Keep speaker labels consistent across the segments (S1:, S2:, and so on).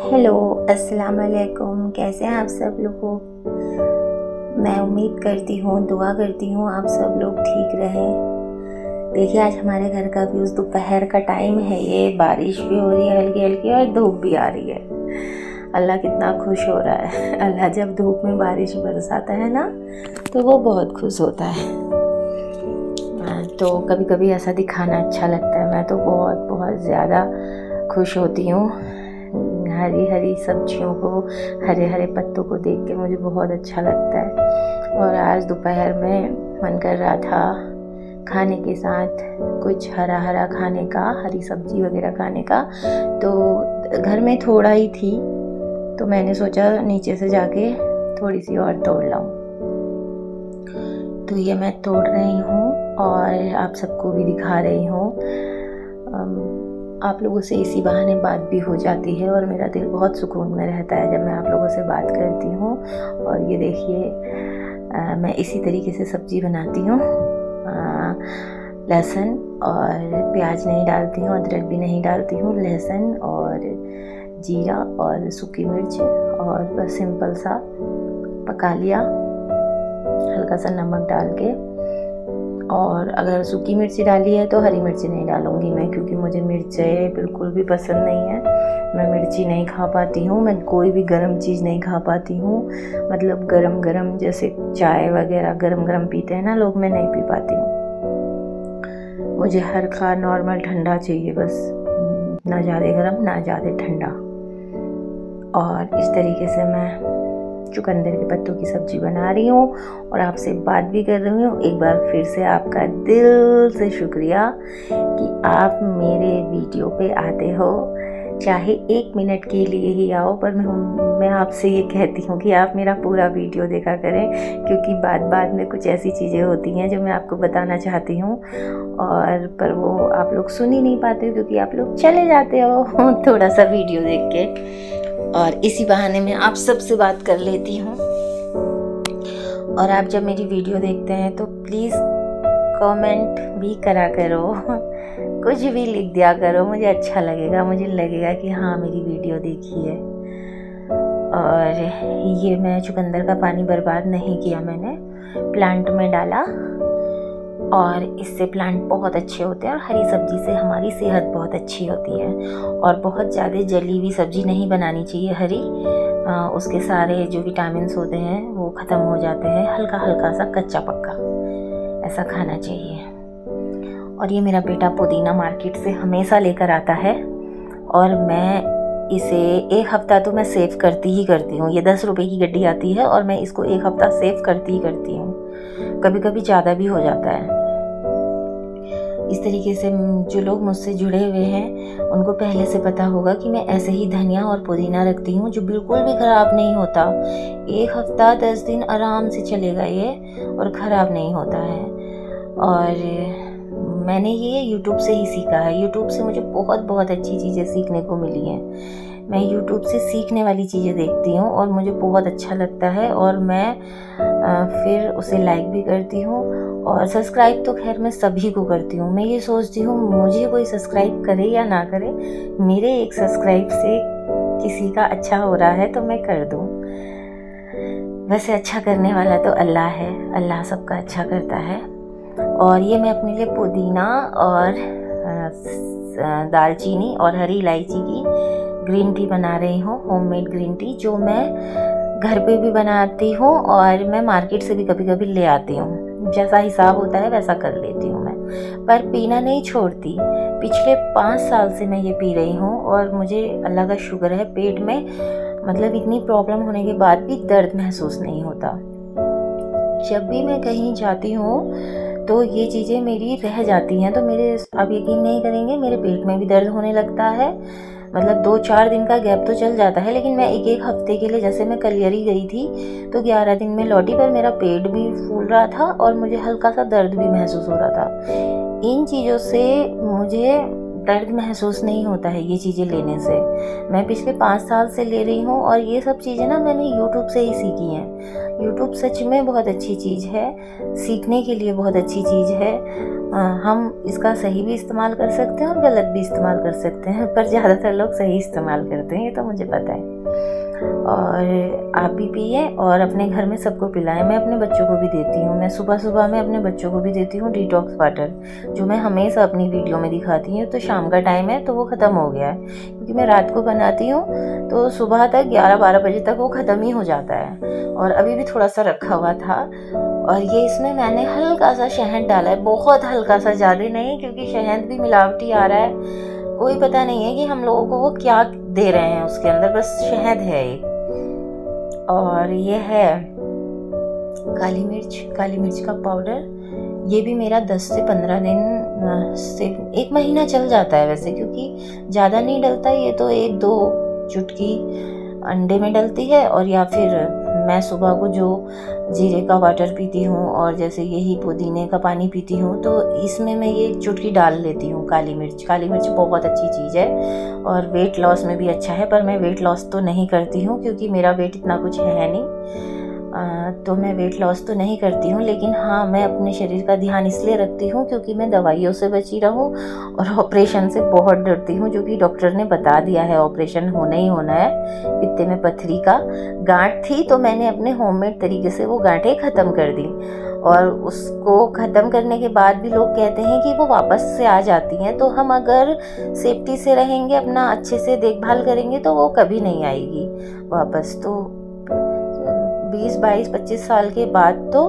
S1: Hello, अस्सलाम वालेकुम। कैसे हैं आप सब लोग? मैं उम्मीद करती हूँ, दुआ करती हूँ आप सब लोग ठीक रहें। देखिए, आज हमारे घर का व्यूज़ दोपहर का टाइम है, ये बारिश भी हो रही है हल्की हल्की और धूप भी आ रही है। अल्लाह कितना खुश हो रहा है। अल्लाह जब धूप में बारिश बरसाता है ना, तो वो बहुत खुश होता है। तो कभी कभी ऐसा दिखाना अच्छा लगता है। मैं तो बहुत बहुत ज़्यादा खुश होती हूँ हरी हरी सब्जियों को, हरे हरे पत्तों को देख के मुझे बहुत अच्छा लगता है। और आज दोपहर में मन कर रहा था खाने के साथ कुछ हरा हरा खाने का, हरी सब्जी वगैरह खाने का। तो घर में थोड़ा ही थी, तो मैंने सोचा नीचे से जाके थोड़ी सी और तोड़ लाऊं। तो ये मैं तोड़ रही हूँ और आप सबको भी दिखा रही हूँ। आप लोगों से इसी बहाने बात भी हो जाती है और मेरा दिल बहुत सुकून में रहता है जब मैं आप लोगों से बात करती हूँ। और ये देखिए, मैं इसी तरीके से सब्ज़ी बनाती हूँ। लहसुन और प्याज नहीं डालती हूँ, अदरक भी नहीं डालती हूँ। लहसुन और जीरा और सूखी मिर्च और बस सिंपल सा पका लिया, हल्का सा नमक डाल के। और अगर सूखी मिर्ची डाली है तो हरी मिर्ची नहीं डालूंगी मैं, क्योंकि मुझे मिर्चें बिल्कुल भी पसंद नहीं है। मैं मिर्ची नहीं खा पाती हूँ, मैं कोई भी गरम चीज़ नहीं खा पाती हूँ। मतलब गरम गरम जैसे चाय वगैरह गरम गरम पीते हैं ना लोग, मैं नहीं पी पाती हूँ। मुझे हल्का नॉर्मल ठंडा चाहिए बस, ना ज़्यादा गरम ना ज़्यादा ठंडा। और इस तरीके से मैं चुकंदर के पत्तों की सब्जी बना रही हूँ और आपसे बात भी कर रही हूँ। एक बार फिर से आपका दिल से शुक्रिया कि आप मेरे वीडियो पे आते हो, चाहे 1 मिनट के लिए ही आओ, पर मैं आपसे ये कहती हूँ कि आप मेरा पूरा वीडियो देखा करें, क्योंकि बाद में कुछ ऐसी चीज़ें होती हैं जो मैं आपको बताना चाहती हूँ और पर वो आप लोग सुन ही नहीं पाते, क्योंकि आप लोग चले जाते हो थोड़ा सा वीडियो देख के। और इसी बहाने में आप सबसे बात कर लेती हूँ। और आप जब मेरी वीडियो देखते हैं तो प्लीज़ कमेंट भी करा करो, कुछ भी लिख दिया करो, मुझे अच्छा लगेगा, मुझे लगेगा कि हाँ मेरी वीडियो देखी है। और ये मैं चुकंदर का पानी बर्बाद नहीं किया, मैंने प्लांट में डाला और इससे प्लांट बहुत अच्छे होते हैं और हरी सब्जी से हमारी सेहत बहुत अच्छी होती है। और बहुत ज़्यादा जली हुई सब्जी नहीं बनानी चाहिए हरी, उसके सारे जो विटामिन्स होते हैं वो ख़त्म हो जाते हैं। हल्का हल्का सा कच्चा पक्का ऐसा खाना चाहिए। और ये मेरा बेटा पुदीना मार्केट से हमेशा लेकर आता है और मैं इसे 1 हफ़्ता तो मैं सेव करती ही करती हूँ। ये 10 रुपए की गड्डी आती है और मैं इसको 1 हफ़्ता सेव करती ही करती हूँ, कभी कभी ज़्यादा भी हो जाता है। इस तरीके से जो लोग मुझसे जुड़े हुए हैं उनको पहले से पता होगा कि मैं ऐसे ही धनिया और पुदीना रखती हूँ जो बिल्कुल भी ख़राब नहीं होता। 1 हफ़्ता 10 दिन आराम से चलेगा ये और ख़राब नहीं होता है। और मैंने ये यूट्यूब से ही सीखा है। यूट्यूब से मुझे बहुत बहुत अच्छी चीज़ें सीखने को मिली हैं। मैं यूट्यूब से सीखने वाली चीज़ें देखती हूँ और मुझे बहुत अच्छा लगता है और मैं फिर उसे लाइक भी करती हूँ। और सब्सक्राइब तो खैर मैं सभी को करती हूँ। मैं ये सोचती हूँ मुझे कोई सब्सक्राइब करे या ना करे, मेरे एक सब्सक्राइब से किसी का अच्छा हो रहा है तो मैं कर दूँ। वैसे अच्छा करने वाला तो अल्लाह है, अल्लाह सबका अच्छा करता है। और ये मैं अपने लिए पुदीना और दालचीनी और हरी इलायची की ग्रीन टी बना रही हूँ, होममेड ग्रीन टी, जो मैं घर पे भी बनाती हूँ और मैं मार्केट से भी कभी कभी ले आती हूँ। जैसा हिसाब होता है वैसा कर लेती हूँ मैं, पर पीना नहीं छोड़ती। पिछले 5 साल से मैं ये पी रही हूँ और मुझे अल्लाह का शुक्र है, पेट में मतलब इतनी प्रॉब्लम होने के बाद भी दर्द महसूस नहीं होता। जब भी मैं कहीं जाती हूँ तो ये चीज़ें मेरी रह जाती हैं, तो मेरे आप यकीन नहीं करेंगे, मेरे पेट में भी दर्द होने लगता है। मतलब 2-4 दिन का गैप तो चल जाता है, लेकिन मैं एक हफ्ते के लिए, जैसे मैं कलियरी गई थी तो 11 दिन में लौटी, पर मेरा पेट भी फूल रहा था और मुझे हल्का सा दर्द भी महसूस हो रहा था। इन चीज़ों से मुझे दर्द महसूस नहीं होता है ये चीज़ें लेने से। मैं पिछले 5 साल से ले रही हूँ और ये सब चीज़ें ना मैंने यूट्यूब से ही सीखी हैं। यूट्यूब सच में बहुत अच्छी चीज़ है, सीखने के लिए बहुत अच्छी चीज़ है। हम इसका सही भी इस्तेमाल कर सकते हैं और गलत भी इस्तेमाल कर सकते हैं, पर ज़्यादातर लोग सही इस्तेमाल करते हैं, ये तो मुझे पता है। और आप भी पिए और अपने घर में सबको पिलाएं। मैं अपने बच्चों को भी देती हूँ, मैं सुबह सुबह में अपने बच्चों को भी देती हूँ डिटॉक्स वाटर, जो मैं हमेशा अपनी वीडियो में दिखाती हूँ। तो शाम का टाइम है तो वो ख़त्म हो गया है, क्योंकि मैं रात को बनाती हूँ तो सुबह तक 11-12 बजे तक वो ख़त्म ही हो जाता है। और अभी भी थोड़ा सा रखा हुआ था, और ये इसमें मैंने हल्का सा शहद डाला है, बहुत हल्का सा, ज़्यादा नहीं, क्योंकि शहद भी मिलावटी आ रहा है। कोई पता नहीं है कि हम लोगों को वो क्या दे रहे हैं उसके अंदर, बस शहद है एक। और ये है काली मिर्च का पाउडर। ये भी मेरा 10 से 15 दिन से 1 महीना चल जाता है वैसे, क्योंकि ज़्यादा नहीं डलता। ये तो 1-2 चुटकी अंडे में डलती है, और या फिर मैं सुबह को जो जीरे का वाटर पीती हूँ और जैसे यही पुदीने का पानी पीती हूँ, तो इसमें मैं ये चुटकी डाल लेती हूँ काली मिर्च बहुत अच्छी चीज़ है और वेट लॉस में भी अच्छा है। पर मैं वेट लॉस तो नहीं करती हूँ, क्योंकि मेरा वेट इतना कुछ है नहीं, तो मैं वेट लॉस तो नहीं करती हूँ। लेकिन हाँ, मैं अपने शरीर का ध्यान इसलिए रखती हूँ क्योंकि मैं दवाइयों से बची रहूँ और ऑपरेशन से बहुत डरती हूँ, जो कि डॉक्टर ने बता दिया है ऑपरेशन होना ही होना है। पित्ते में पथरी का गांठ थी, तो मैंने अपने होममेड तरीके से वो गांठें ख़त्म कर दी, और उसको ख़त्म करने के बाद भी लोग कहते हैं कि वो वापस से आ जाती हैं। तो हम अगर सेफ्टी से रहेंगे, अपना अच्छे से देखभाल करेंगे, तो वो कभी नहीं आएगी वापस। तो 20, 22, 25 साल के बाद तो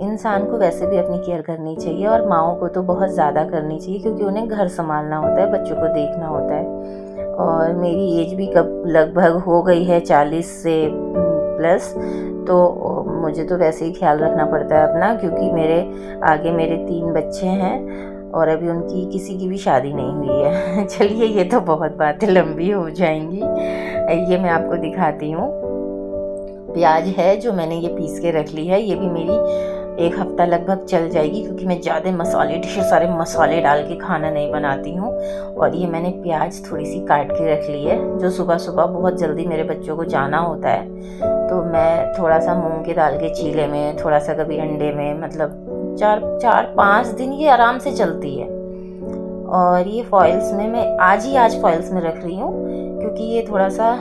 S1: इंसान को वैसे भी अपनी केयर करनी चाहिए, और माँओं को तो बहुत ज़्यादा करनी चाहिए, क्योंकि उन्हें घर संभालना होता है, बच्चों को देखना होता है। और मेरी एज भी कब लगभग हो गई है 40 से प्लस, तो मुझे तो वैसे ही ख्याल रखना पड़ता है अपना, क्योंकि मेरे आगे मेरे 3 बच्चे हैं और अभी उनकी किसी की भी शादी नहीं हुई है। चलिए, ये तो बहुत बातें लंबी हो जाएंगी। ये मैं आपको दिखाती हूँ। प्याज है जो मैंने ये पीस के रख ली है, ये भी मेरी 1 हफ्ता लगभग चल जाएगी, क्योंकि मैं ज़्यादा ढेर सारे मसाले डाल के खाना नहीं बनाती हूँ। और ये मैंने प्याज थोड़ी सी काट के रख ली है, जो सुबह सुबह बहुत जल्दी मेरे बच्चों को जाना होता है, तो मैं थोड़ा सा मूंग की दाल के चीले में, थोड़ा सा कभी अंडे में, मतलब 4-5 दिन ये आराम से चलती है। और ये फॉइल्स में मैं आज फॉइल्स में रख रही हूँ, क्योंकि ये थोड़ा सा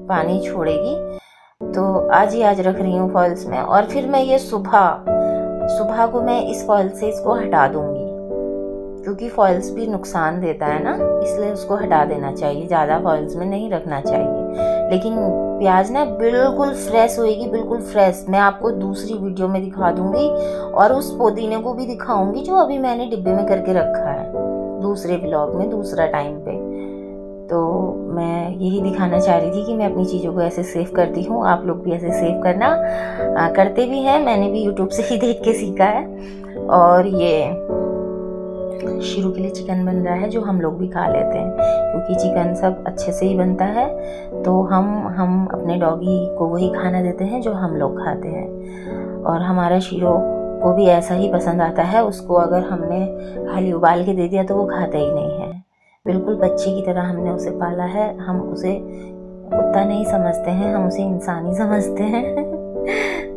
S1: पानी छोड़ेगी, तो आज रख रही हूँ फॉइल्स में। और फिर मैं ये सुबह को मैं इस फॉइल से इसको हटा दूंगी, क्योंकि फॉइल्स भी नुकसान देता है ना, इसलिए उसको हटा देना चाहिए, ज़्यादा फॉइल्स में नहीं रखना चाहिए। लेकिन प्याज ना बिल्कुल फ्रेश होएगी, बिल्कुल फ्रेश। मैं आपको दूसरी वीडियो में दिखा दूंगी, और उस पुदीने को भी दिखाऊंगी जो अभी मैंने डिब्बे में करके रखा है, दूसरे व्लॉग में, दूसरा टाइम पे। तो मैं यही दिखाना चाह रही थी कि मैं अपनी चीज़ों को ऐसे सेव करती हूँ, आप लोग भी ऐसे सेव करना। करते भी हैं, मैंने भी यूट्यूब से ही देख के सीखा है। और ये शुरू के लिए चिकन बन रहा है, जो हम लोग भी खा लेते हैं, क्योंकि चिकन सब अच्छे से ही बनता है, तो हम अपने डॉगी को वही खाना देते हैं जो हम लोग खाते हैं। और हमारा शीरो को भी ऐसा ही पसंद आता है, उसको अगर हमने खाली उबाल के दे दिया तो वो खाता ही नहीं है, बिल्कुल बच्चे की तरह हमने उसे पाला है। हम उसे कुत्ता नहीं समझते हैं, हम उसे इंसान ही समझते हैं।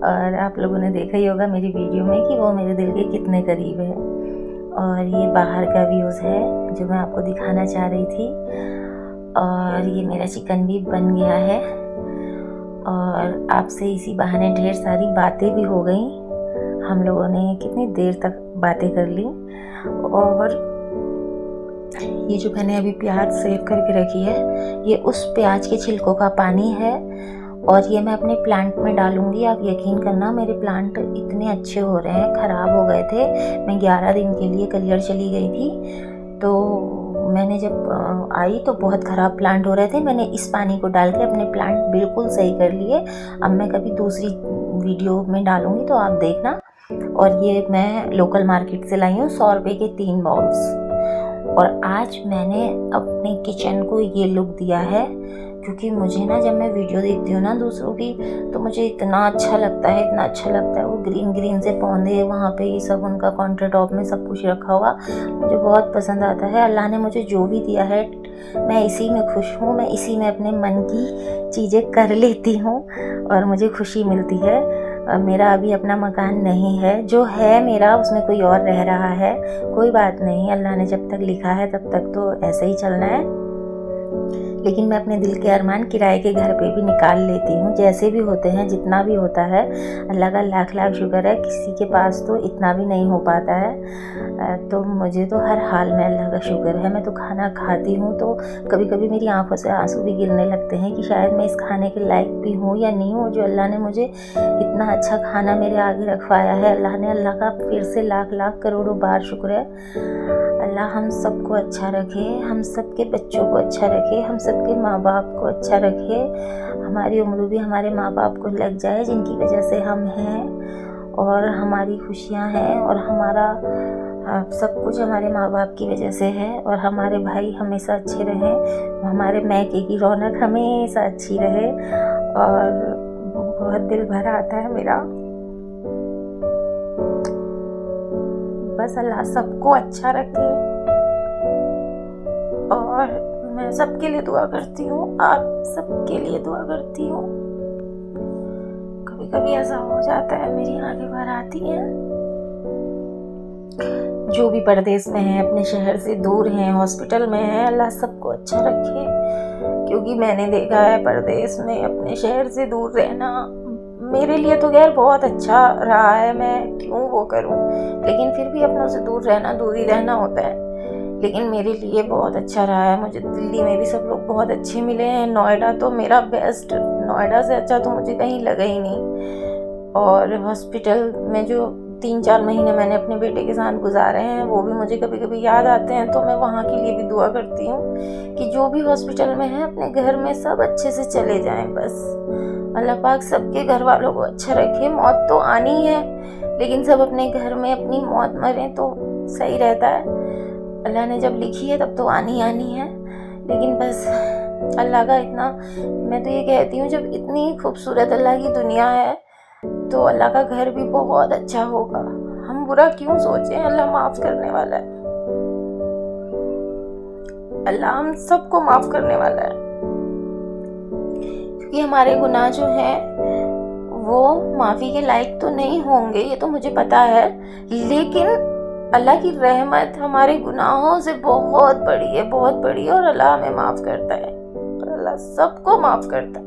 S1: और आप लोगों ने देखा ही होगा मेरी वीडियो में कि वो मेरे दिल के कितने करीब है। और ये बाहर का व्यूज़ है जो मैं आपको दिखाना चाह रही थी। और ये मेरा चिकन भी बन गया है, और आपसे इसी बहाने ढेर सारी बातें भी हो गई। हम लोगों ने कितनी देर तक बातें कर ली। और ये जो मैंने अभी प्याज सेव करके रखी है, ये उस प्याज के छिलकों का पानी है, और ये मैं अपने प्लांट में डालूंगी। आप यकीन करना, मेरे प्लांट इतने अच्छे हो रहे हैं, ख़राब हो गए थे। मैं 11 दिन के लिए कलियर चली गई थी, तो मैंने जब आई तो बहुत ख़राब प्लांट हो रहे थे। मैंने इस पानी को डाल के अपने प्लांट बिल्कुल सही कर लिए। अब मैं कभी दूसरी वीडियो में डालूंगी तो आप देखना। और ये मैं लोकल मार्केट से लाई हूँ, 100 रुपये के 3 बॉल्स। और आज मैंने अपने किचन को ये लुक दिया है, क्योंकि मुझे ना, जब मैं वीडियो देखती हूँ ना दूसरों की, तो मुझे इतना अच्छा लगता है, इतना अच्छा लगता है। वो ग्रीन से पौधे वहाँ पे, ये सब उनका काउंटर टॉप में सब कुछ रखा हुआ, मुझे बहुत पसंद आता है। अल्लाह ने मुझे जो भी दिया है, मैं इसी में खुश हूँ, मैं इसी में अपने मन की चीज़ें कर लेती हूँ और मुझे खुशी मिलती है। मेरा अभी अपना मकान नहीं है, जो है मेरा उसमें कोई और रह रहा है। कोई बात नहीं, अल्लाह ने जब तक लिखा है तब तक तो ऐसे ही चलना है। लेकिन मैं अपने दिल के अरमान किराए के घर पे भी निकाल लेती हूँ, जैसे भी होते हैं, जितना भी होता है। अल्लाह का लाख लाख शुक्र है, किसी के पास तो इतना भी नहीं हो पाता है। तो मुझे तो हर हाल में अल्लाह का शुक्र है। मैं तो खाना खाती हूँ तो कभी कभी मेरी आंखों से आंसू भी गिरने लगते हैं कि शायद मैं इस खाने के लायक भी हूँ या नहीं हूँ, जो अल्लाह ने मुझे इतना अच्छा खाना मेरे आगे रखवाया है। अल्लाह का फिर से लाख लाख करोड़ों बार शुक्र है। अल्लाह हम सबको अच्छा रखे, हम सबके बच्चों को अच्छा रखे, हम सबके माँ बाप को अच्छा रखे। हमारी उम्र भी हमारे माँ बाप को लग जाए जिनकी वजह से हम हैं, और हमारी खुशियाँ हैं, और हमारा सब कुछ हमारे माँ बाप की वजह से है। और हमारे भाई हमेशा अच्छे रहें, हमारे मैके की रौनक हमेशा अच्छी रहे। और बहुत दिल भर आता है मेरा। बस अल्लाह सबको अच्छा रखे, और मैं सबके लिए दुआ करती हूँ, आप सबके लिए दुआ करती हूँ। कभी कभी ऐसा हो जाता है, मेरी आंखें भर आती हैं। जो भी परदेश में है, अपने शहर से दूर हैं, हॉस्पिटल में है, अल्लाह सबको अच्छा रखे। क्योंकि मैंने देखा है परदेश में अपने शहर से दूर रहना, मेरे लिए तो खैर बहुत अच्छा रहा है, मैं क्यों वो करूं, लेकिन फिर भी अपनों से दूर रहना, दूर ही रहना होता है। लेकिन मेरे लिए बहुत अच्छा रहा है। मुझे दिल्ली में भी सब लोग बहुत अच्छे मिले हैं। नोएडा तो मेरा बेस्ट, नोएडा से अच्छा तो मुझे कहीं लगा ही नहीं। और हॉस्पिटल में जो 3-4 महीने मैंने अपने बेटे के साथ गुजारे हैं, वो भी मुझे कभी कभी याद आते हैं। तो मैं वहाँ के लिए भी दुआ करती हूँ कि जो भी हॉस्पिटल में है, अपने घर में सब अच्छे से चले जाएं। बस अल्लाह पाक सबके घर वालों को अच्छा रखे। मौत तो आनी है, लेकिन सब अपने घर में अपनी मौत मरें तो सही रहता है। अल्लाह ने जब लिखी है तब तो आनी है। लेकिन बस अल्लाह का इतना, मैं तो ये कहती हूँ, जब इतनी खूबसूरत अल्लाह की दुनिया है तो अल्लाह का घर भी बहुत अच्छा होगा। हम बुरा क्यों सोचें, अल्लाह माफ़ करने वाला है। अल्लाह हम सबको माफ़ करने वाला है, क्योंकि हमारे गुनाह जो हैं वो माफ़ी के लायक तो नहीं होंगे, ये तो मुझे पता है। लेकिन अल्लाह की रहमत हमारे गुनाहों से बहुत बड़ी है, बहुत बड़ी है, और अल्लाह हमें माफ़ करता है, और अल्लाह सबको माफ़ करता है।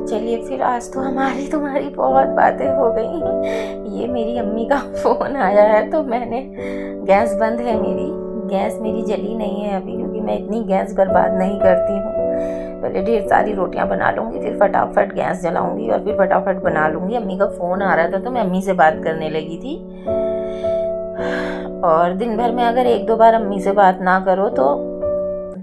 S1: चलिए फिर, आज तो हमारी तुम्हारी बहुत बातें हो गई। ये मेरी अम्मी का फ़ोन आया है, तो मैंने, गैस बंद है मेरी, गैस मेरी जली नहीं है अभी, क्योंकि मैं इतनी गैस बर्बाद नहीं करती हूँ। पहले ढेर सारी रोटियां बना लूँगी, फिर फटाफट गैस जलाऊँगी और फिर फटाफट बना लूँगी। अम्मी का फ़ोन आ रहा था तो मैं अम्मी से बात करने लगी थी। और दिन भर में अगर 1-2 बार अम्मी से बात ना करो तो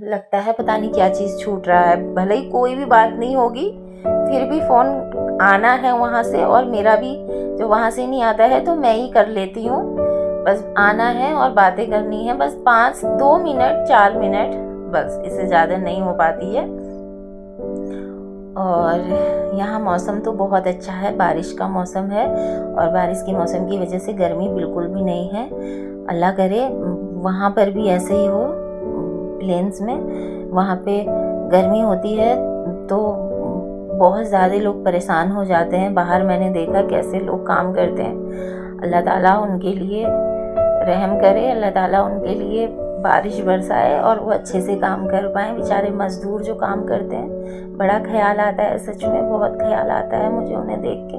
S1: लगता है पता नहीं क्या चीज़ छूट रहा है। भले ही कोई भी बात नहीं होगी, फिर भी फ़ोन आना है वहाँ से, और मेरा भी जो वहाँ से नहीं आता है तो मैं ही कर लेती हूँ। बस आना है और बातें करनी है, बस 2 मिनट 4 मिनट, बस इससे ज़्यादा नहीं हो पाती है। और यहाँ मौसम तो बहुत अच्छा है, बारिश का मौसम है, और बारिश के मौसम की वजह से गर्मी बिल्कुल भी नहीं है। अल्लाह करे वहाँ पर भी ऐसे ही हो। प्लेन्स में वहाँ पे गर्मी होती है तो बहुत ज़्यादा लोग परेशान हो जाते हैं। बाहर मैंने देखा कैसे लोग काम करते हैं। अल्लाह ताला उनके लिए रहम करे, अल्लाह ताला उनके लिए बारिश बरसाए और वो अच्छे से काम कर पाएँ। बेचारे मज़दूर जो काम करते हैं, बड़ा ख्याल आता है, सच में बहुत ख्याल आता है मुझे उन्हें देख के।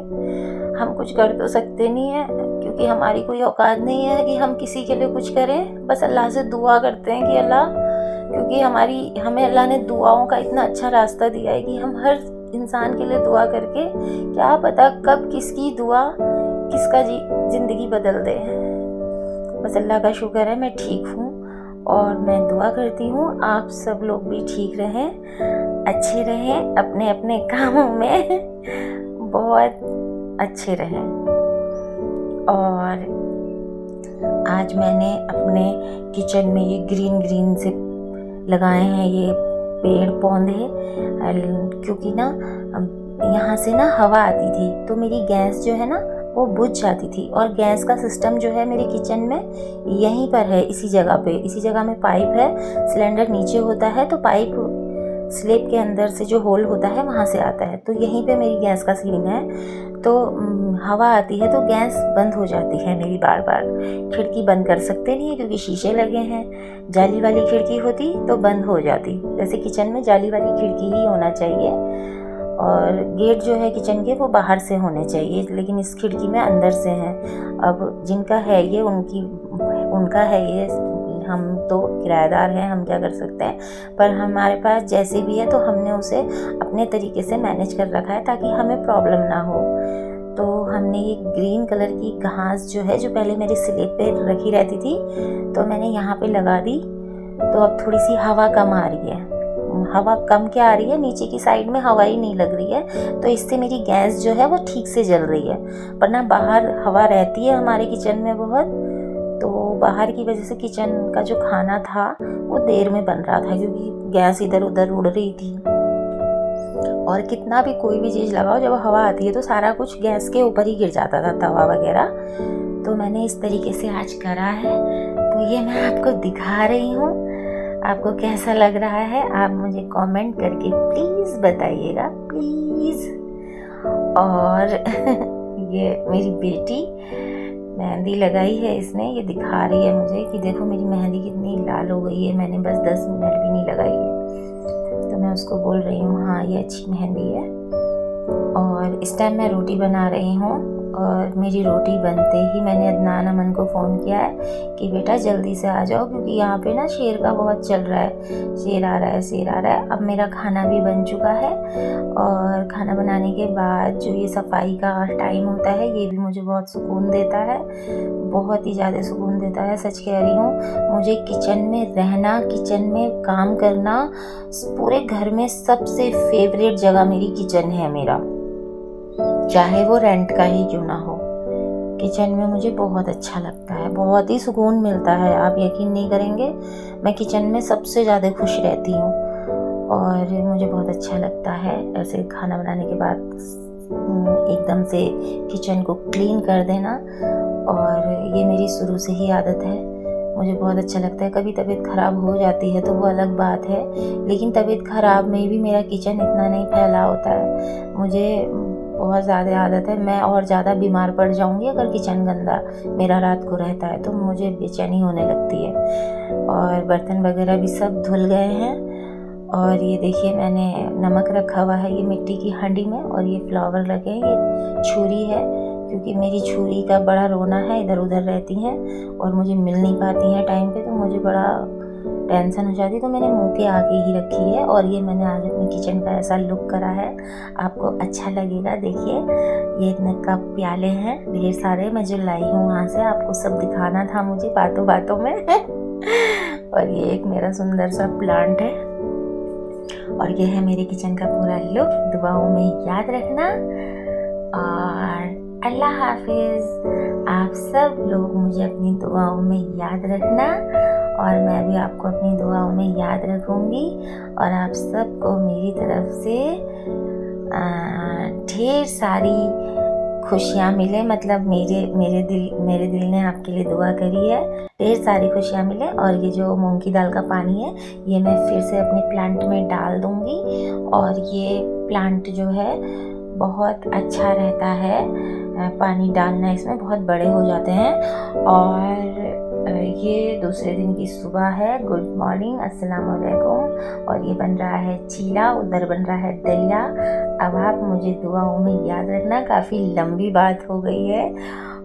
S1: हम कुछ कर तो सकते नहीं हैं, क्योंकि हमारी कोई औकात नहीं है कि हम किसी के लिए कुछ करें। बस अल्लाह से दुआ करते हैं कि अल्लाह, क्योंकि हमें अल्लाह ने दुआओं का इतना अच्छा रास्ता दिया है कि हम हर इंसान के लिए दुआ करके, क्या पता कब किसकी दुआ किसका ज़िंदगी बदल दे। बस अल्लाह का शुक्र है मैं ठीक हूँ, और मैं दुआ करती हूँ आप सब लोग भी ठीक रहें, अच्छे रहें, अपने अपने कामों में बहुत अच्छे रहें। और आज मैंने अपने किचन में ये ग्रीन से लगाए हैं ये पेड़ पौधे, क्योंकि ना यहाँ से ना हवा आती थी तो मेरी गैस जो है ना वो बुझ जाती थी। और गैस का सिस्टम जो है मेरे किचन में यहीं पर है, इसी जगह में पाइप है। सिलेंडर नीचे होता है तो पाइप स्लेब के अंदर से जो होल होता है वहाँ से आता है। तो यहीं पे मेरी गैस का सीन है, तो हवा आती है तो गैस बंद हो जाती है मेरी बार बार। खिड़की बंद कर सकते नहीं है क्योंकि शीशे लगे हैं। जाली वाली खिड़की होती तो बंद हो जाती, जैसे किचन में जाली वाली खिड़की ही होना चाहिए, और गेट जो है किचन के वो बाहर से होने चाहिए, लेकिन इस खिड़की में अंदर से हैं। अब जिनका है ये उनका है ये, हम तो किराएदार हैं, हम क्या कर सकते हैं। पर हमारे पास जैसे भी है तो हमने उसे अपने तरीके से मैनेज कर रखा है ताकि हमें प्रॉब्लम ना हो। तो हमने ये ग्रीन कलर की घास जो है, जो पहले मेरे स्लेब पे रखी रहती थी, तो मैंने यहाँ पे लगा दी। तो अब थोड़ी सी हवा कम आ रही है। हवा कम क्या आ रही है, नीचे की साइड में हवा ही नहीं लग रही है, तो इससे मेरी गैस जो है वो ठीक से जल रही है। वरना बाहर हवा रहती है हमारे किचन में बहुत, तो बाहर की वजह से किचन का जो खाना था वो देर में बन रहा था क्योंकि गैस इधर उधर उड़ रही थी। और कितना भी कोई भी चीज़ लगाओ, जब हवा आती है तो सारा कुछ गैस के ऊपर ही गिर जाता था, तवा वगैरह। तो मैंने इस तरीके से आज करा है, तो ये मैं आपको दिखा रही हूँ। आपको कैसा लग रहा है आप मुझे कमेंट करके प्लीज़ बताइएगा, प्लीज़। और ये मेरी बेटी मेहंदी लगाई है इसने, ये दिखा रही है मुझे कि देखो मेरी मेहंदी कितनी लाल हो गई है, मैंने बस 10 मिनट भी नहीं लगाई है। तो मैं उसको बोल रही हूँ हाँ ये अच्छी मेहंदी है। और इस टाइम मैं रोटी बना रही हूँ, और मेरी रोटी बनते ही मैंने अदनान अमन को फ़ोन किया है कि बेटा जल्दी से आ जाओ, क्योंकि यहाँ पे ना शेर का बहुत चल रहा है, शेर आ रहा है, शेर आ रहा है। अब मेरा खाना भी बन चुका है, और खाना बनाने के बाद जो ये सफाई का टाइम होता है ये भी मुझे बहुत सुकून देता है, बहुत ही ज़्यादा सुकून देता है। सच कह रही हूँ, मुझे किचन में रहना, किचन में काम करना, पूरे घर में सबसे फेवरेट जगह मेरी किचन है मेरा, चाहे वो रेंट का ही क्यों ना हो। किचन में मुझे बहुत अच्छा लगता है, बहुत ही सुकून मिलता है। आप यकीन नहीं करेंगे, मैं किचन में सबसे ज़्यादा खुश रहती हूँ, और मुझे बहुत अच्छा लगता है ऐसे खाना बनाने के बाद एकदम से किचन को क्लीन कर देना। और ये मेरी शुरू से ही आदत है, मुझे बहुत अच्छा लगता है। कभी तबीयत ख़राब हो जाती है तो वो अलग बात है, लेकिन तबीयत ख़राब में भी मेरा किचन इतना नहीं फैला होता है। मुझे बहुत ज़्यादा आदत है, मैं और ज़्यादा बीमार पड़ जाऊंगी अगर किचन गंदा मेरा रात को रहता है, तो मुझे बेचैनी होने लगती है। और बर्तन वगैरह भी सब धुल गए हैं। और ये देखिए मैंने नमक रखा हुआ है ये मिट्टी की हांडी में, और ये फ्लावर लगे हैं, ये छुरी है क्योंकि मेरी छुरी का बड़ा रोना है, इधर उधर रहती हैं और मुझे मिल नहीं पाती हैं टाइम पे, तो मुझे बड़ा टेंशन हो जाती है, तो मैंने मुँह के आगे ही रखी है। और ये मैंने आज अपने किचन का ऐसा लुक करा है, आपको अच्छा लगेगा। देखिए ये इतने कप प्याले हैं ढेर सारे, मैं जो लाई हूँ वहाँ से, आपको सब दिखाना था मुझे बातों बातों में। और ये एक मेरा सुंदर सा प्लांट है, और ये है मेरे किचन का पूरा लुक। दुआओं में याद रखना, और अल्लाह हाफिज़। आप सब लोग मुझे अपनी दुआओं में याद रखना, और मैं भी आपको अपनी दुआओं में याद रखूँगी। और आप सबको मेरी तरफ से ढेर सारी खुशियाँ मिले, मतलब मेरे दिल ने आपके लिए दुआ करी है, ढेर सारी खुशियाँ मिले। और ये जो मूंग की दाल का पानी है ये मैं फिर से अपने प्लांट में डाल दूँगी, और ये प्लांट जो है बहुत अच्छा रहता है, पानी डालना इसमें, बहुत बड़े हो जाते हैं। और ये दूसरे दिन की सुबह है, गुड मॉर्निंग, अस्सलाम वालेकुम। और ये बन रहा है चीला, उधर बन रहा है दलिया। अब आप मुझे दुआओं में याद रखना। काफ़ी लंबी बात हो गई है,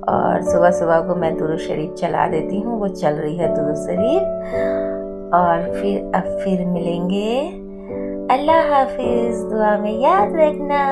S1: और सुबह सुबह को मैं दुरूद शरीफ चला देती हूँ, वो चल रही है दुरूद शरीफ। और फिर अब फिर मिलेंगे। अल्लाह हाफिज़, दुआ में याद रखना।